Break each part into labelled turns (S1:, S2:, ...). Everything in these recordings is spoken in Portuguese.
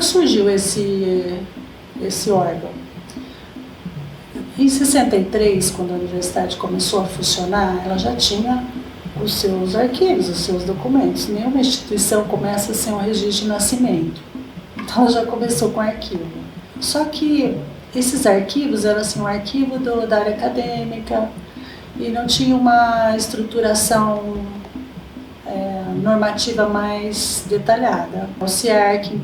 S1: surgiu esse órgão? Em 63, quando a universidade começou a funcionar, ela já tinha os seus arquivos, os seus documentos. Nenhuma instituição começa sem um registro de nascimento. Então ela já começou com arquivo. Só que esses arquivos eram assim, um arquivo da área acadêmica e não tinha uma estruturação normativa mais detalhada. O CIARC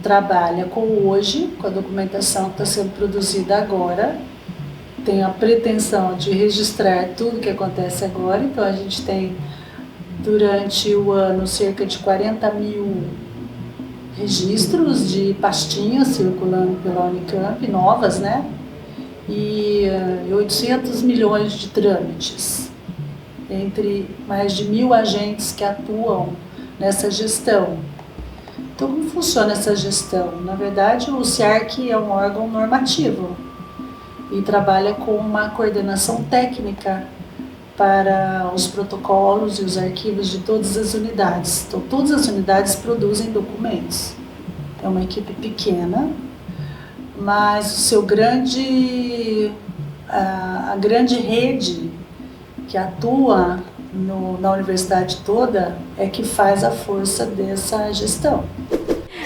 S1: trabalha com hoje, com a documentação que está sendo produzida agora, tem a pretensão de registrar tudo que acontece agora, então a gente tem durante o ano cerca de 40 mil registros de pastinhas circulando pela Unicamp, novas, né? E 800 milhões de trâmites, entre mais de 1.000 agentes que atuam nessa gestão. Então, como funciona essa gestão? Na verdade, o CIARC é um órgão normativo e trabalha com uma coordenação técnica para os protocolos e os arquivos de todas as unidades. Então, todas as unidades produzem documentos. É uma equipe pequena, mas a grande rede que atua na universidade toda é que faz a força dessa gestão.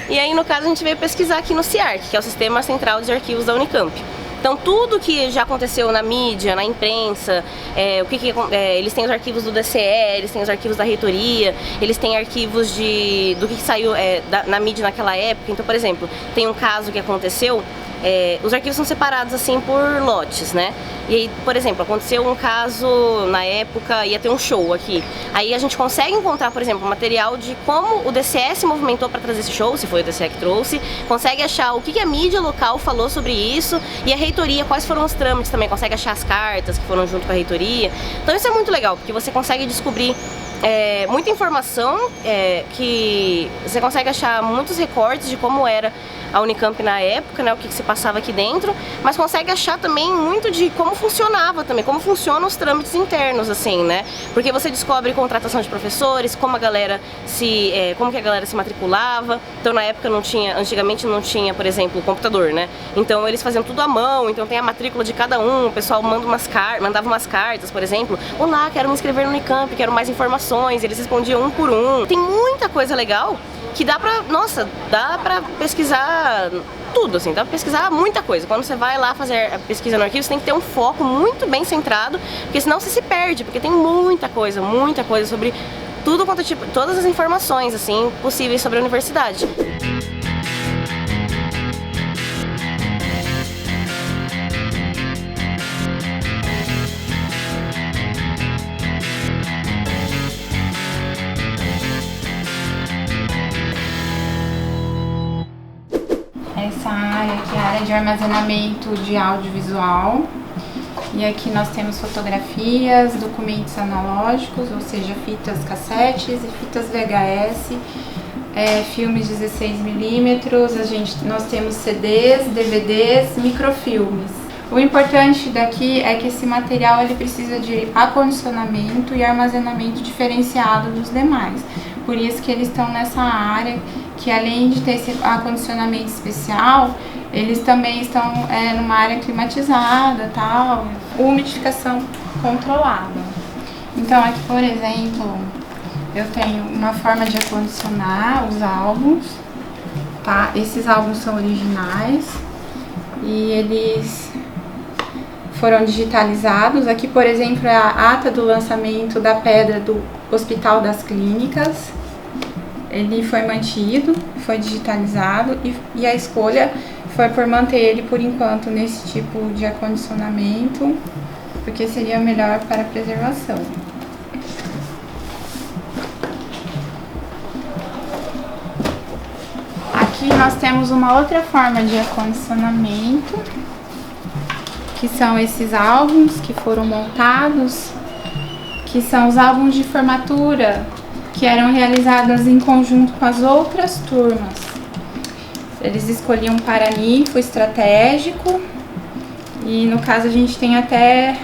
S2: E aí, no caso, a gente veio pesquisar aqui no CIARC, que é o Sistema Central de Arquivos da Unicamp. Então, tudo que já aconteceu na mídia, na imprensa, eles têm os arquivos do DCE, eles têm os arquivos da reitoria, eles têm arquivos do que saiu na mídia naquela época. Então, por exemplo, tem um caso que aconteceu, os arquivos são separados assim por lotes, né? E aí, por exemplo, aconteceu um caso na época, ia ter um show aqui. Aí a gente consegue encontrar, por exemplo, material de como o DCE se movimentou para trazer esse show, se foi o DCE que trouxe, consegue achar o que a mídia local falou sobre isso, e a reitoria, quais foram os trâmites também, consegue achar as cartas que foram junto com a reitoria. Então isso é muito legal, porque você consegue descobrir muita informação, que você consegue achar muitos recortes de como era a Unicamp na época, né, o que se passava aqui dentro, mas consegue achar também muito de como funcionava também, como funcionam os trâmites internos, assim, né, porque você descobre contratação de professores, como que a galera se matriculava. Então na época antigamente não tinha, por exemplo, computador, né, então eles faziam tudo à mão, então tem a matrícula de cada um, o pessoal mandava umas cartas, por exemplo, olá, quero me inscrever no Unicamp, quero mais informações, eles respondiam um por um. Tem muita coisa legal que dá pra pesquisar tudo, assim, dá pra pesquisar muita coisa. Quando você vai lá fazer a pesquisa no arquivo, você tem que ter um foco muito bem centrado, porque senão você se perde, porque tem muita coisa sobre tudo quanto tipo, todas as informações, assim, possíveis sobre a universidade.
S3: Essa área aqui é a área de armazenamento de audiovisual, e aqui nós temos fotografias, documentos analógicos, ou seja, fitas cassetes e fitas VHS, filmes 16mm, nós temos CDs, DVDs, microfilmes. O importante daqui é que esse material ele precisa de acondicionamento e armazenamento diferenciado dos demais. Por isso que eles estão nessa área, que além de ter esse acondicionamento especial, eles também estão numa área climatizada, tal, umidificação controlada. Então aqui, por exemplo, eu tenho uma forma de acondicionar os álbuns, tá? Esses álbuns são originais e eles foram digitalizados. Aqui, por exemplo, é a ata do lançamento da pedra do Hospital das Clínicas. Ele foi mantido, foi digitalizado e a escolha foi por manter ele por enquanto nesse tipo de acondicionamento, porque seria melhor para a preservação. Aqui nós temos uma outra forma de acondicionamento, que são esses álbuns que foram montados, que são os álbuns de formatura, que eram realizadas em conjunto com as outras turmas. Eles escolhiam um paraninfo estratégico, e no caso a gente tem até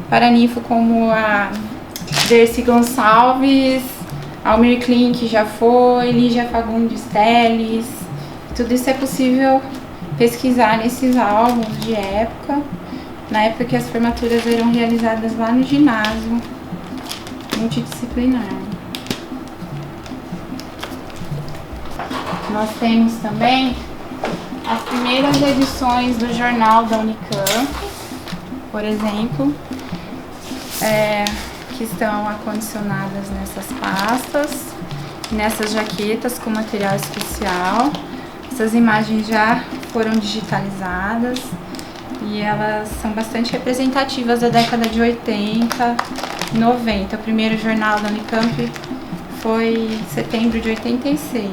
S3: paraninfo como a Dercy Gonçalves, Almir Klink já foi, Lígia Fagundes Teles. Tudo isso é possível pesquisar nesses álbuns de época, na época que as formaturas eram realizadas lá no ginásio multidisciplinar. Nós temos também as primeiras edições do jornal da Unicamp, por exemplo, que estão acondicionadas nessas pastas, nessas jaquetas com material especial. Essas imagens já foram digitalizadas e elas são bastante representativas da década de 80, 90. O primeiro jornal da Unicamp foi em setembro de 86.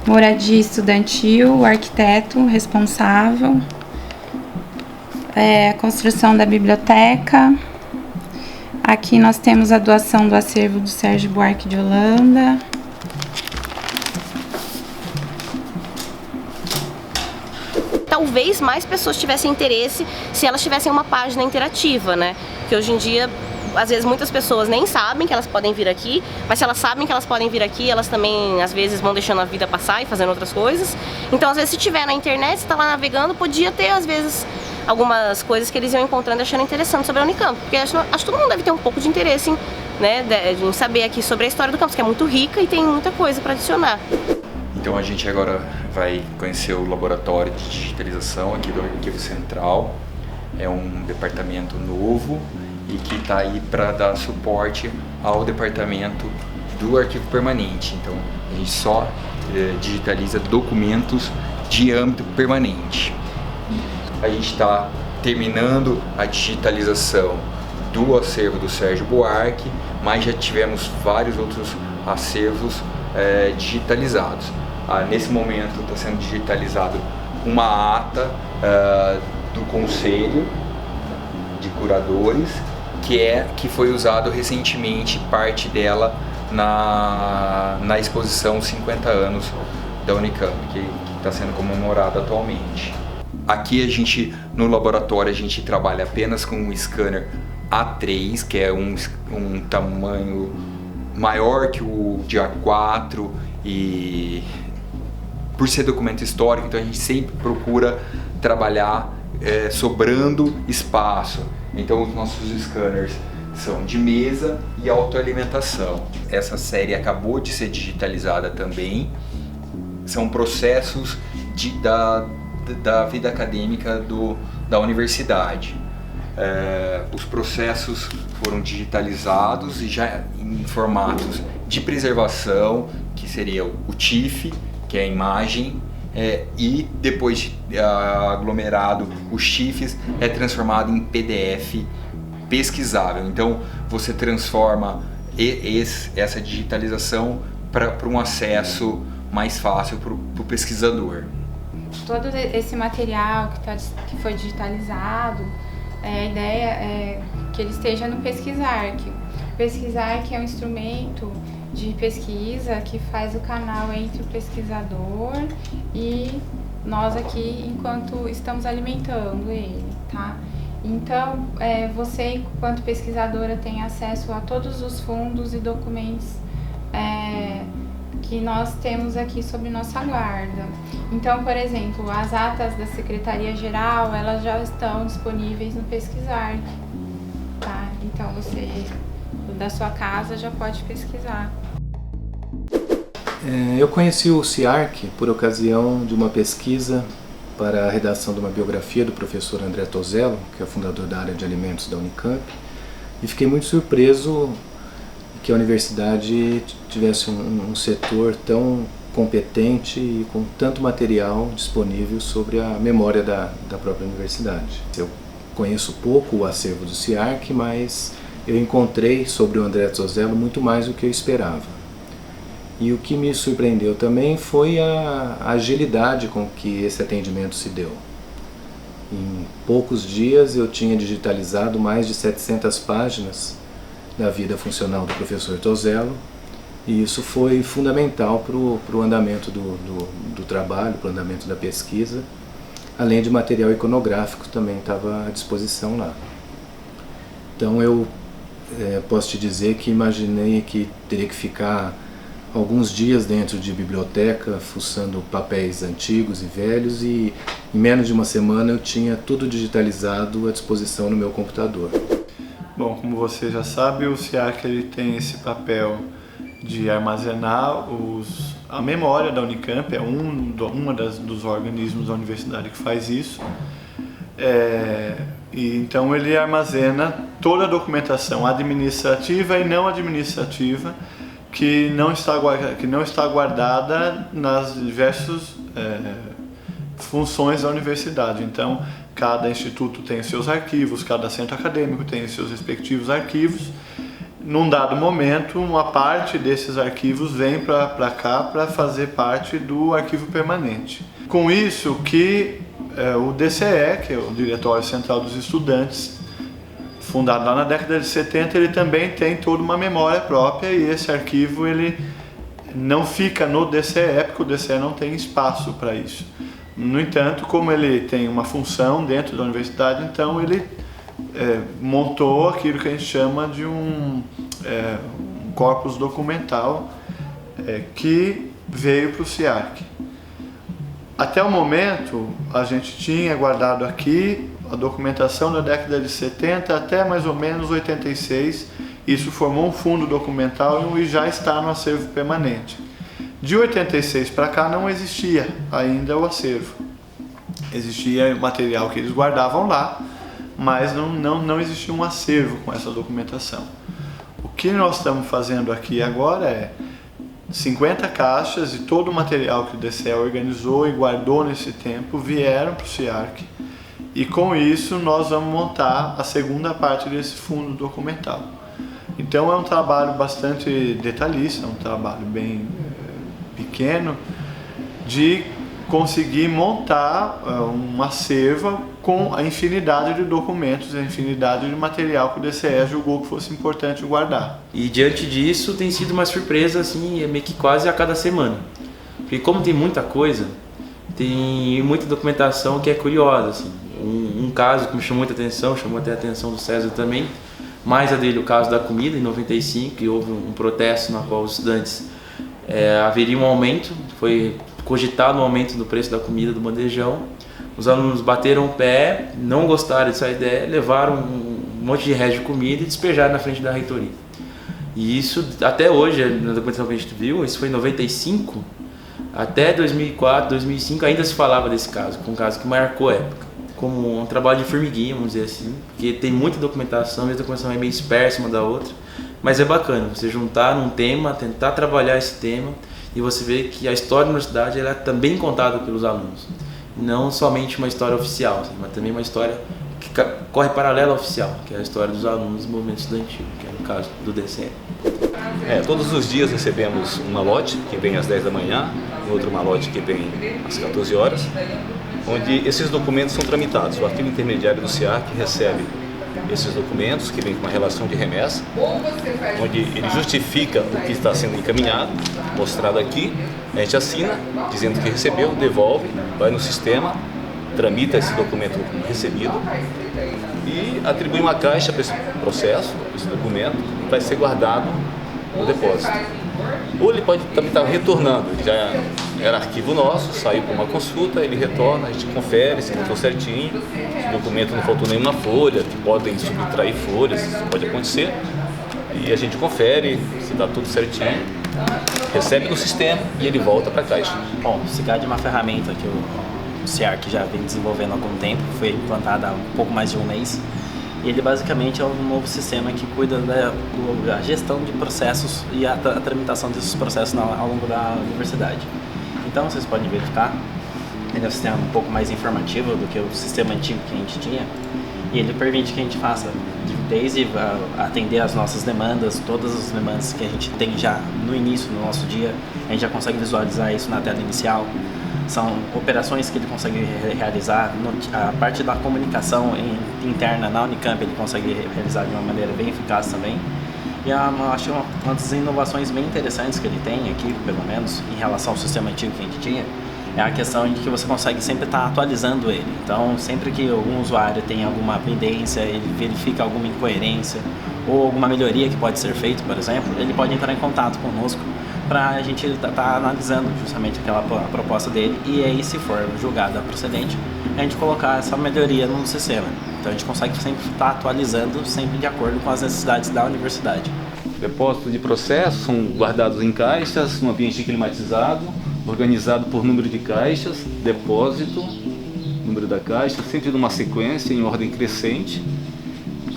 S3: Moradia estudantil, o arquiteto responsável, a construção da biblioteca. Aqui nós temos a doação do acervo do Sérgio Buarque de Holanda.
S2: Talvez mais pessoas tivessem interesse se elas tivessem uma página interativa, né? Porque hoje em dia, às vezes muitas pessoas nem sabem que elas podem vir aqui, mas se elas sabem que elas podem vir aqui, elas também às vezes vão deixando a vida passar e fazendo outras coisas. Então às vezes se tiver na internet, se tá lá navegando, podia ter às vezes algumas coisas que eles iam encontrando e achando interessante sobre a Unicamp. Porque acho que todo mundo deve ter um pouco de interesse em saber aqui sobre a história do campus, que é muito rica e tem muita coisa para adicionar.
S4: Então a gente agora vai conhecer o laboratório de digitalização aqui do Arquivo Central. É um departamento novo e que está aí para dar suporte ao departamento do arquivo permanente. Então a gente só digitaliza documentos de âmbito permanente. A gente está terminando a digitalização do acervo do Sérgio Buarque, mas já tivemos vários outros acervos digitalizados. Nesse momento está sendo digitalizado uma ata do Conselho de Curadores, que foi usado recentemente, parte dela na exposição 50 anos da Unicamp, que está sendo comemorada atualmente. Aqui no laboratório a gente trabalha apenas com um scanner A3, que é um tamanho maior que o de A4, e por ser documento histórico, então a gente sempre procura trabalhar sobrando espaço. Então os nossos scanners são de mesa e autoalimentação. Essa série acabou de ser digitalizada também. São processos da vida acadêmica da universidade. Os processos foram digitalizados e já em formatos de preservação, que seria o TIFF, que é a imagem, e depois aglomerado, os TIFFs é transformado em PDF pesquisável. Então você transforma essa digitalização para um acesso mais fácil para o pesquisador.
S3: Todo esse material que foi digitalizado, a ideia é que ele esteja no Pesquisarc. O Pesquisarc é um instrumento de pesquisa que faz o canal entre o pesquisador e nós aqui, enquanto estamos alimentando ele, tá? Então, você, enquanto pesquisadora, tem acesso a todos os fundos e documentos que nós temos aqui sob nossa guarda. Então, por exemplo, as atas da Secretaria-Geral, elas já estão disponíveis no Pesquisarc, tá? Então, você, da sua casa, já pode pesquisar.
S5: Eu conheci o SIARC por ocasião de uma pesquisa para a redação de uma biografia do professor André Tozello, que é o fundador da área de alimentos da Unicamp, e fiquei muito surpreso que a universidade tivesse um setor tão competente e com tanto material disponível sobre a memória da própria universidade. Eu conheço pouco o acervo do SIARC, mas eu encontrei sobre o André Tozello muito mais do que eu esperava. E o que me surpreendeu também foi a agilidade com que esse atendimento se deu. Em poucos dias eu tinha digitalizado mais de 700 páginas da vida funcional do professor Tozello, e isso foi fundamental para o andamento do trabalho, para o andamento da pesquisa, além de material iconográfico também estava à disposição lá. Então eu posso te dizer que imaginei que teria que ficar alguns dias dentro de biblioteca, fuçando papéis antigos e velhos, e em menos de uma semana eu tinha tudo digitalizado à disposição no meu computador.
S6: Bom, como você já sabe, o SIARC ele tem esse papel de armazenar a memória da Unicamp, é dos organismos da universidade que faz isso. E então ele armazena toda a documentação administrativa e não administrativa que não está guardada nas diversas funções da universidade. Então, cada instituto tem seus arquivos, cada centro acadêmico tem seus respectivos arquivos. Num dado momento, uma parte desses arquivos vem para cá para fazer parte do arquivo permanente. Com isso que o DCE, que é o Diretório Central dos Estudantes, fundado lá na década de 70, ele também tem toda uma memória própria, e esse arquivo ele não fica no DCE, porque o DCE não tem espaço para isso. No entanto, como ele tem uma função dentro da universidade, então ele montou aquilo que a gente chama de um corpus documental que veio para o SIARC. Até o momento, a gente tinha guardado aqui a documentação da década de 70 até mais ou menos 86. Isso formou um fundo documental e já está no acervo permanente. De 86 para cá não existia ainda o acervo. Existia material que eles guardavam lá, mas não existia um acervo com essa documentação. O que nós estamos fazendo aqui agora é 50 caixas, e todo o material que o DCE organizou e guardou nesse tempo vieram para o SIARC, e com isso nós vamos montar a segunda parte desse fundo documental. Então é um trabalho bastante detalhista, um trabalho bem pequeno, de conseguir montar um acervo com a infinidade de documentos, a infinidade de material que o DCE julgou que fosse importante guardar.
S7: E diante disso tem sido uma surpresa, assim, meio que quase a cada semana. Porque como tem muita coisa, tem muita documentação que é curiosa, assim. Um caso que me chamou muita atenção, chamou até a atenção do César também, mais a dele, o caso da comida, em 95, que houve um protesto na qual os estudantes haveria um aumento, foi cogitado um aumento do preço da comida do bandejão. Os alunos bateram o pé, não gostaram dessa ideia, levaram um monte de resto de comida e despejaram na frente da reitoria. E isso, até hoje, na documentação que a gente viu, isso foi em 95, até 2004, 2005 ainda se falava desse caso, um caso que marcou a época, como um trabalho de formiguinha, vamos dizer assim, porque tem muita documentação, e a documentação é meio dispersa uma da outra, mas é bacana você juntar num tema, tentar trabalhar esse tema, e você vê que a história da universidade ela é também contada pelos alunos. Não somente uma história oficial, mas também uma história que corre paralela ao oficial, que é a história dos alunos do movimento estudantil, que é no caso do DCE.
S8: Todos os dias recebemos um malote que vem às 10 da manhã, e outro malote que vem às 14 horas, onde esses documentos são tramitados. O arquivo intermediário do SIARC recebe esses documentos, que vem com uma relação de remessa, onde ele justifica o que está sendo encaminhado, mostrado aqui, a gente assina, dizendo que recebeu, devolve, vai no sistema, tramita esse documento recebido e atribui uma caixa para esse processo, esse documento, vai ser guardado no depósito. Ou ele pode também estar retornando, já era arquivo nosso, saiu para uma consulta, ele retorna, a gente confere se botou certinho, se o documento não faltou nenhuma folha, que podem subtrair folhas, isso pode acontecer, e a gente confere se está tudo certinho, recebe no sistema e ele volta para a caixa.
S9: Bom, o SIGAD é uma ferramenta que o SIARC já vem desenvolvendo há algum tempo, foi implantada há um pouco mais de um mês. E ele basicamente é um novo sistema que cuida da gestão de processos e a tramitação desses processos ao longo da universidade. Então vocês podem verificar, ele é um sistema um pouco mais informativo do que o sistema antigo que a gente tinha, e ele permite que a gente faça desde atender as nossas demandas, todas as demandas que a gente tem já no início do nosso dia, a gente já consegue visualizar isso na tela inicial. São operações que ele consegue realizar, a parte da comunicação interna na Unicamp ele consegue realizar de uma maneira bem eficaz também. E acho uma das inovações bem interessantes que ele tem aqui, pelo menos, em relação ao sistema antigo que a gente tinha, é a questão de que você consegue sempre estar atualizando ele. Então, sempre que algum usuário tem alguma pendência, ele verifica alguma incoerência ou alguma melhoria que pode ser feita, por exemplo, ele pode entrar em contato conosco para a gente tá analisando justamente aquela proposta dele, e aí, se for julgada procedente, a gente colocar essa melhoria no sistema. Então a gente consegue sempre estar atualizando, sempre de acordo com as necessidades da universidade.
S8: Depósitos de processos são guardados em caixas, num ambiente climatizado, organizado por número de caixas, depósito, número da caixa, sempre numa sequência em ordem crescente.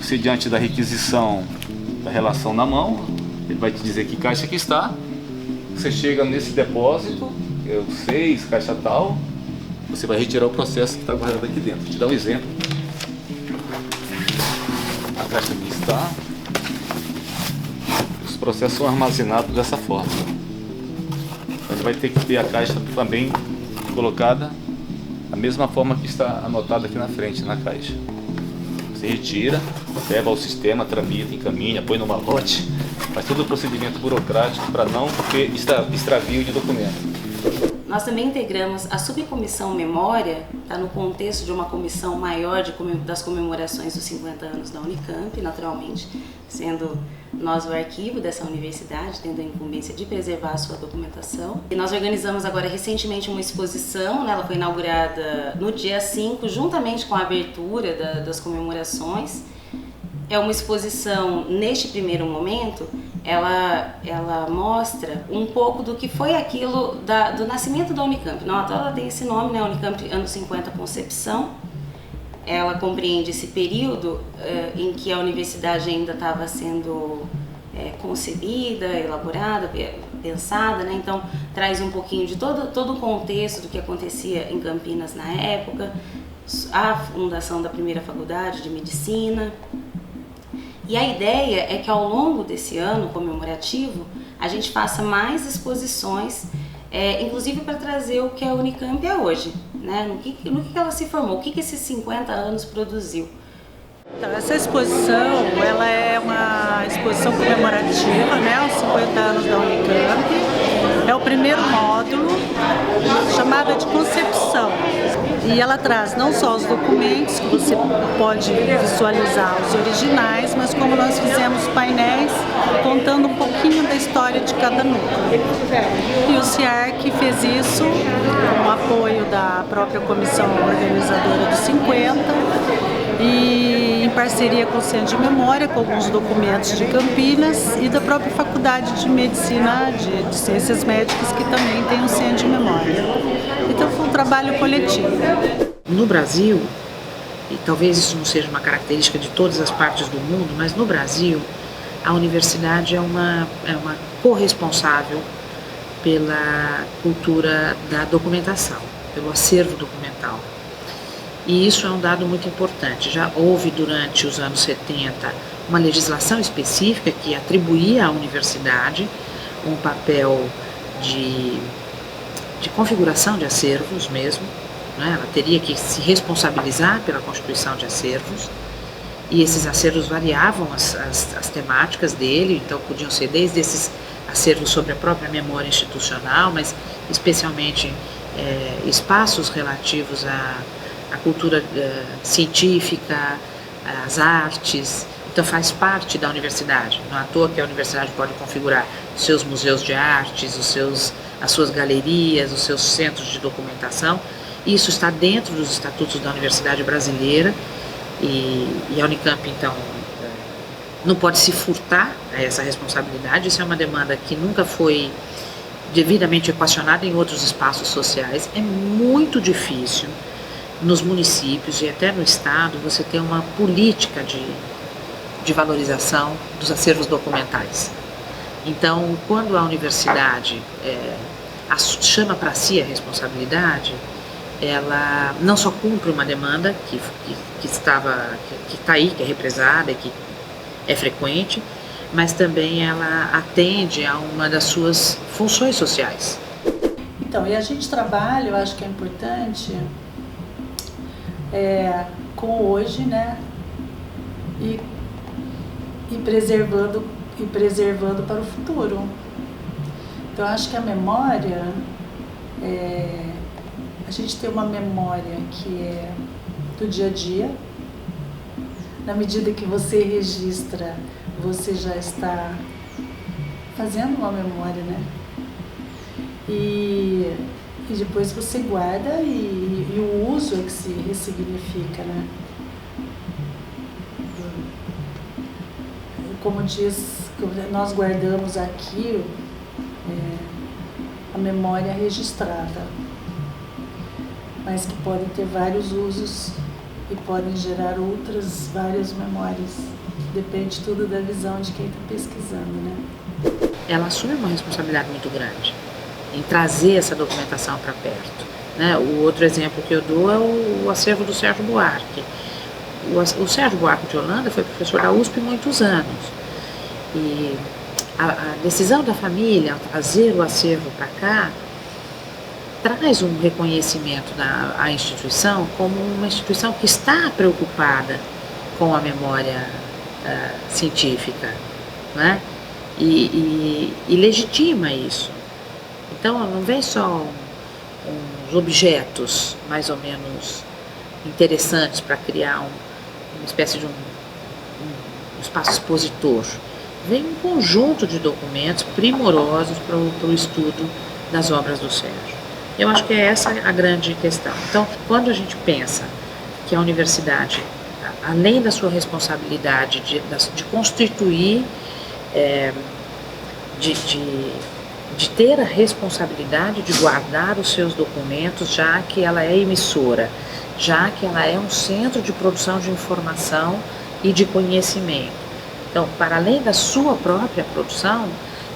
S8: Você, diante da requisição da relação na mão, ele vai te dizer que caixa que está. Você chega nesse depósito, é o 6, caixa tal, você vai retirar o processo que está guardado aqui dentro. Vou te dar um exemplo. A caixa aqui está. Os processos são armazenados dessa forma. Ele vai ter que ter a caixa também colocada da mesma forma que está anotada aqui na frente, na caixa. Você retira, leva ao sistema, tramita, encaminha, põe no malote, faz todo o procedimento burocrático para não ter extravio de documento.
S10: Nós também integramos a subcomissão Memória, está no contexto de uma comissão maior das comemorações dos 50 anos da Unicamp, naturalmente, sendo nós o arquivo dessa universidade, tendo a incumbência de preservar a sua documentação. E nós organizamos agora recentemente uma exposição, né, ela foi inaugurada no dia 5, juntamente com a abertura das comemorações. É uma exposição, neste primeiro momento, ela mostra um pouco do que foi aquilo do nascimento da Unicamp. Não, ela tem esse nome, né, Unicamp anos 50 Concepção. Ela compreende esse período em que a universidade ainda estava sendo concebida, elaborada, pensada, né? Então traz um pouquinho de todo o contexto do que acontecia em Campinas na época, a fundação da primeira faculdade de medicina. E a ideia é que ao longo desse ano comemorativo a gente faça mais exposições, inclusive para trazer o que a Unicamp é hoje, né? No que ela se formou, o que esses 50 anos produziu.
S1: Então, essa exposição, ela é uma exposição comemorativa, né, aos 50 anos da Unicamp. É o primeiro módulo, chamado de Concepção. E ela traz não só os documentos, que você pode visualizar os originais, mas como nós fizemos painéis contando um pouquinho da história de cada núcleo. E o CIARC fez isso com o apoio da própria comissão organizadora dos 50 e em parceria com o Centro de Memória, com alguns documentos de Campinas e da própria Faculdade de Medicina de Ciências Médicas, que também tem um Centro de Memória. Então foi um trabalho coletivo.
S11: No Brasil, e talvez isso não seja uma característica de todas as partes do mundo, mas no Brasil a universidade é uma corresponsável pela cultura da documentação, pelo acervo documental. E isso é um dado muito importante. Já houve durante os anos 70 uma legislação específica que atribuía à universidade um papel de configuração de acervos mesmo, né? Ela teria que se responsabilizar pela constituição de acervos, e esses acervos variavam as temáticas dele, então podiam ser desde esses acervos sobre a própria memória institucional, mas especialmente espaços relativos à cultura científica, às artes. Então faz parte da universidade, não é à toa que a universidade pode configurar os seus museus de artes, as suas galerias, os seus centros de documentação. Isso está dentro dos estatutos da Universidade Brasileira e a Unicamp, então, não pode se furtar a essa responsabilidade. Isso é uma demanda que nunca foi devidamente equacionada em outros espaços sociais. É muito difícil nos municípios e até no estado você ter uma política de valorização dos acervos documentais. Então, quando a universidade chama para si a responsabilidade, ela não só cumpre uma demanda que está aí, que é represada e que é frequente, mas também ela atende a uma das suas funções sociais.
S1: Então, e a gente trabalha, eu acho que é importante, com hoje, né, e preservando para o futuro. Então, eu acho que a memória, a gente tem uma memória que é do dia a dia. Na medida que você registra, você já está fazendo uma memória, né? e depois você guarda e o uso é que se ressignifica, né? Como diz, nós guardamos aqui a memória registrada, mas que podem ter vários usos e podem gerar outras várias memórias. Depende tudo da visão de quem está pesquisando, né?
S11: Ela assume uma responsabilidade muito grande em trazer essa documentação para perto, né? O outro exemplo que eu dou é o acervo do Sérgio Buarque. O Sérgio Buarque de Holanda foi professor da USP muitos anos. E a decisão da família, ao trazer o acervo para cá, traz um reconhecimento à instituição como uma instituição que está preocupada com a memória científica, né? E legitima isso. Então não vem só uns objetos mais ou menos interessantes para criar uma espécie de um espaço expositor. Vem um conjunto de documentos primorosos para o estudo das obras do Sérgio. Eu acho que é essa a grande questão. Então, quando a gente pensa que a universidade, além da sua responsabilidade de constituir, de ter a responsabilidade de guardar os seus documentos, já que ela é emissora, já que ela é um centro de produção de informação e de conhecimento. Então, para além da sua própria produção,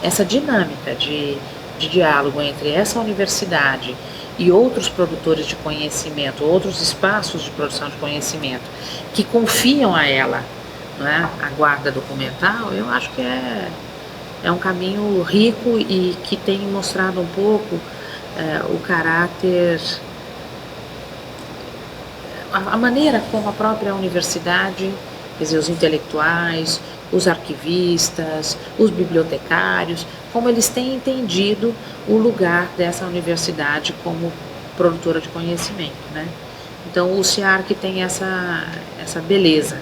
S11: essa dinâmica de diálogo entre essa universidade e outros produtores de conhecimento, outros espaços de produção de conhecimento, que confiam a ela, né, a guarda documental, eu acho que é um caminho rico e que tem mostrado um pouco o caráter, a maneira como a própria universidade, quer dizer, os intelectuais, os arquivistas, os bibliotecários, como eles têm entendido o lugar dessa universidade como produtora de conhecimento, né? Então o SEARC tem essa beleza.